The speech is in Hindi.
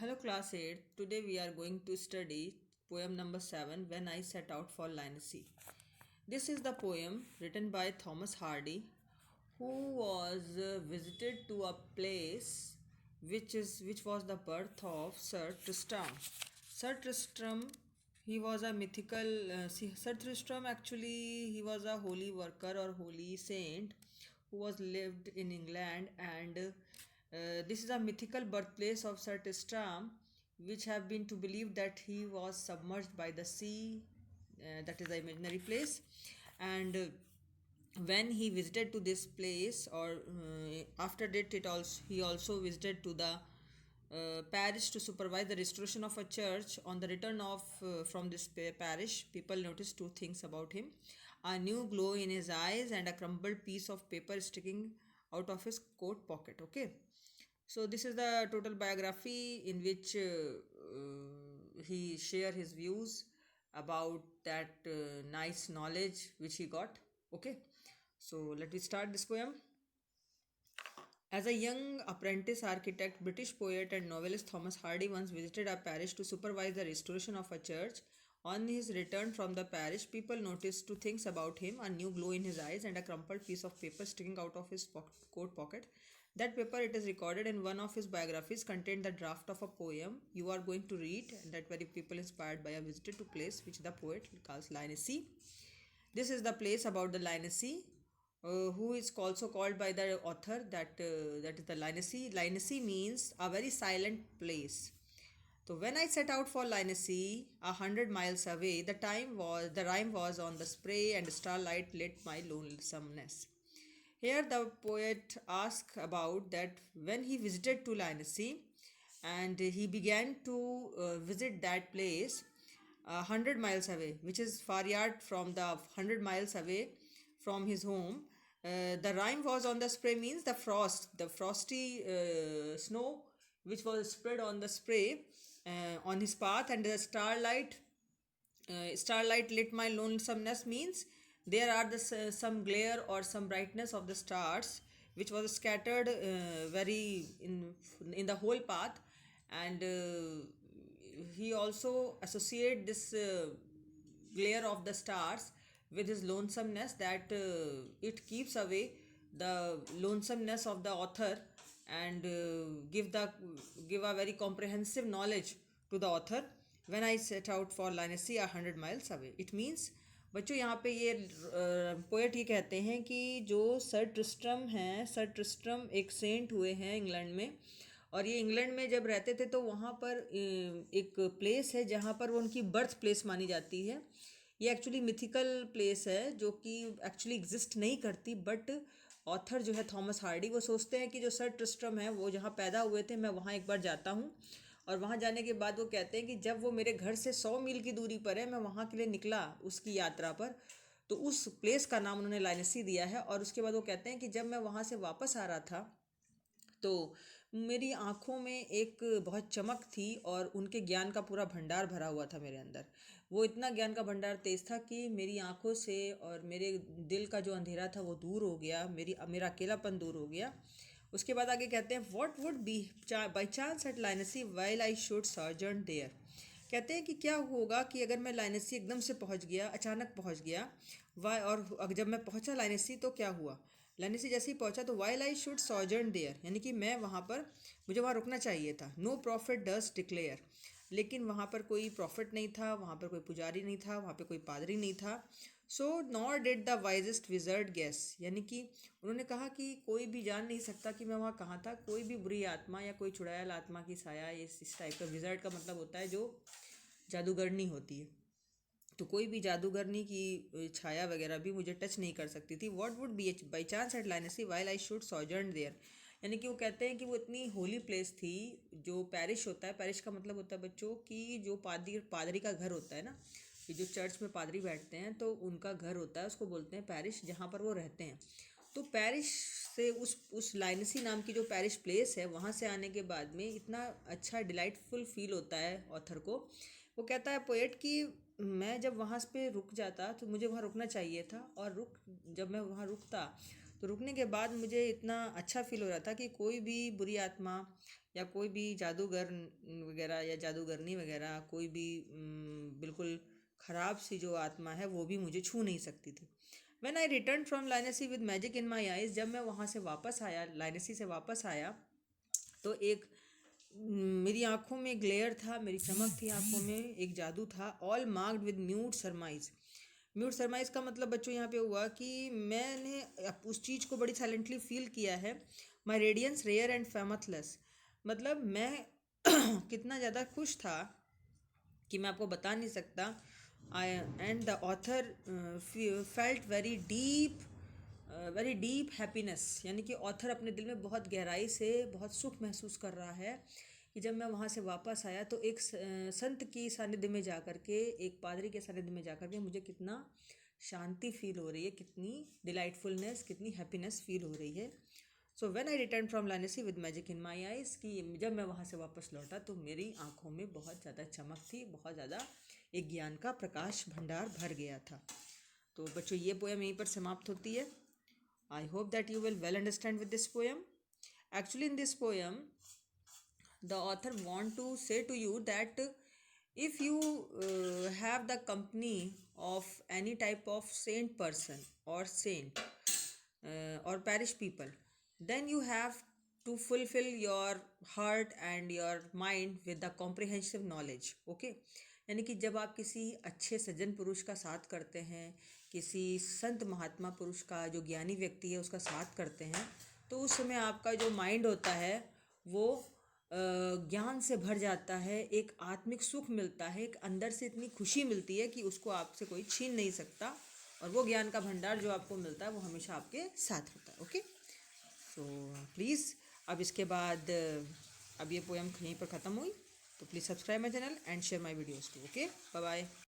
Hello class 8. Today we are going to study poem number 7 When I Set Out for Lunacy. This is the poem written by Thomas Hardy who was visited to a place which was the birth of Sir Tristram. Sir Tristram, he was a mythical Sir Tristram actually he was a holy worker or holy saint who was lived in England, and this is a mythical birthplace of Sir Tristram, which have been to believe that he was submerged by the sea. That is the imaginary place, and when he visited to this place, or after that, it also he also visited to the parish to supervise the restoration of a church. On the return of from this parish, people noticed two things about him: a new glow in his eyes and a crumbled piece of paper sticking out of his coat pocket. Okay, so this is the total biography in which he share his views about that nice knowledge which he got. Okay, so let me start this poem. As a young apprentice architect, British poet and novelist Thomas Hardy once visited a parish to supervise the restoration of a church. On his return from the parish, people noticed two things about him: a new glow in his eyes and a crumpled piece of paper sticking out of his coat pocket. That paper, it is recorded in one of his biographies, contained the draft of a poem you are going to read, and that very people inspired by a visit to place which the poet calls Lunacy. This is the place about the Lunacy, who is also called by the author that is the Lunacy. Lunacy means a very silent place. So when I set out for Lunacy, 100 miles away, the rhyme was on the spray and starlight lit my lonesomeness. Here the poet asks about that when he visited to Lunacy, and he began to visit that place 100 miles away, which is far yard from the 100 miles away from his home. The rhyme was on the spray means the frosty snow which was spread on the spray on his path, and the starlight lit my lonesomeness means there are some glare or some brightness of the stars which was scattered very in the whole path, and he also associate this glare of the stars with his lonesomeness, that it keeps away the lonesomeness of the author, and give a very comprehensive knowledge to the author. When I set out for Lunacy 100 miles away, it means बच्चों यहाँ पे ये पोएट ये कहते हैं कि जो सर ट्रिस्ट्रम हैं, सर ट्रिस्ट्रम एक सेंट हुए हैं इंग्लैंड में, और ये इंग्लैंड में जब रहते थे तो वहाँ पर एक प्लेस है जहाँ पर वो उनकी बर्थ प्लेस मानी जाती है। ये एक्चुअली मिथिकल प्लेस है जो कि एक्चुअली एग्जिस्ट नहीं करती, बट ऑथर जो है थॉमस हार्डी वो सोचते हैं कि जो सर ट्रिस्ट्रम है वो जहाँ पैदा हुए थे, मैं वहाँ एक बार जाता हूँ, और वहाँ जाने के बाद वो कहते हैं कि जब वो मेरे घर से 100 मील की दूरी पर है, मैं वहाँ के लिए निकला उसकी यात्रा पर, तो उस प्लेस का नाम उन्होंने लाइनेसी दिया है। और उसके बाद वो कहते हैं कि जब मैं वहाँ से वापस आ रहा था तो मेरी आँखों में एक बहुत चमक थी, और उनके ज्ञान का पूरा भंडार भरा हुआ था मेरे अंदर। वो इतना ज्ञान का भंडार तेज था कि मेरी आँखों से और मेरे दिल का जो अंधेरा था वो दूर हो गया, मेरा अकेलापन दूर हो गया। उसके बाद आगे कहते हैं, what would be by chance at लाइनेसी while I should surgeon there. कहते हैं कि क्या होगा कि अगर मैं लाइनेसी एकदम से पहुंच गया, अचानक पहुंच गया, वाई, और जब मैं पहुंचा लाइनेसी तो क्या हुआ, लाइनेसी जैसे ही पहुंचा तो while I should sojourn there, यानी कि मैं वहाँ पर, मुझे वहाँ रुकना चाहिए था। नो प्रॉफिट डज डिक्लेयर, लेकिन वहाँ पर कोई प्रॉफिट नहीं था, वहाँ पर कोई पुजारी नहीं था, वहाँ पर कोई पादरी नहीं था। So nor did the wisest wizard guess, यानी कि उन्होंने कहा कि कोई भी जान नहीं सकता कि मैं वहाँ कहाँ था। कोई भी बुरी आत्मा या कोई चुड़ैल आत्मा की साया, इस टाइप का, विजर्ड का मतलब होता है जो जादूगरनी होती है, तो कोई भी जादूगरनी की छाया वगैरह भी मुझे टच नहीं कर सकती थी। What would be by chance at लाइनेसी while I should sojourn there, यानी कि वो कहते हैं कि वो इतनी होली प्लेस थी। जो पैरिश होता है, पैरिश का मतलब होता है बच्चों कि जो पादरी का घर होता है ना, कि जो चर्च में पादरी बैठते हैं तो उनका घर होता है, उसको बोलते हैं पैरिश, जहाँ पर वो रहते हैं। तो पैरिश से उस लाइनेसी नाम की जो पैरिश प्लेस है, वहाँ से आने के बाद में इतना अच्छा डिलाइटफुल फील होता है ऑथर को। वो कहता है पोएट कि मैं जब वहाँ पे रुक जाता तो मुझे वहाँ रुकना चाहिए था, और जब मैं वहाँ रुकता तो रुकने के बाद मुझे इतना अच्छा फील हो रहा था कि कोई भी बुरी आत्मा या कोई भी जादूगर वगैरह या जादूगरनी वगैरह, कोई भी बिल्कुल ख़राब सी जो आत्मा है वो भी मुझे छू नहीं सकती थी। When I returned from Lyonesse with magic in my eyes, जब मैं वहाँ से वापस आया, लाइनेसी से वापस आया, तो एक मेरी आंखों में ग्लेयर था, मेरी चमक थी आंखों में, एक जादू था, all marked with mute सरमाइज। Mute सरमाइज का मतलब बच्चों यहाँ पे हुआ कि मैंने उस चीज़ को बड़ी साइलेंटली फील किया है। माई रेडियंस रेयर एंड फेमथलेस, मतलब मैं कितना ज़्यादा खुश था कि मैं आपको बता नहीं सकता। I and the author felt very deep happiness, यानी कि ऑथर अपने दिल में बहुत गहराई से बहुत सुख महसूस कर रहा है कि जब मैं वहाँ से वापस आया तो एक संत की सानिध्य में जा कर के, एक पादरी के सानिध्य में जा कर के मुझे कितना शांति फील हो रही है, कितनी डिलाइटफुलनेस, कितनी हैप्पीनेस फील हो रही है। So when I return from Lyonesse with magic in my eyes, कि जब मैं वहाँ से वापस लौटा तो मेरी आंखों में बहुत ज़्यादा चमक थी, बहुत ज़्यादा एक ज्ञान का प्रकाश भंडार भर गया था। तो बच्चों ये पोएम यहीं पर समाप्त होती है। I hope that you will well understand with this poem. Actually, in this poem, the author want to say to you that if you have the company of any type of saint person or saint or parish people, then you have to fulfill your heart and your mind with the comprehensive knowledge. Okay, यानी कि जब आप किसी अच्छे सज्जन पुरुष का साथ करते हैं, किसी संत महात्मा पुरुष का, जो ज्ञानी व्यक्ति है उसका साथ करते हैं, तो उस समय आपका जो माइंड होता है वो ज्ञान से भर जाता है, एक आत्मिक सुख मिलता है, एक अंदर से इतनी खुशी मिलती है कि उसको आपसे कोई छीन नहीं सकता, और वो ज्ञान का भंडार जो आपको मिलता है वो हमेशा आपके साथ होता है। ओके, सो प्लीज़ अब इसके बाद अब ये पोएम यहीं पर ख़त्म हुई, तो please subscribe my channel and share my videos too. Okay, bye bye.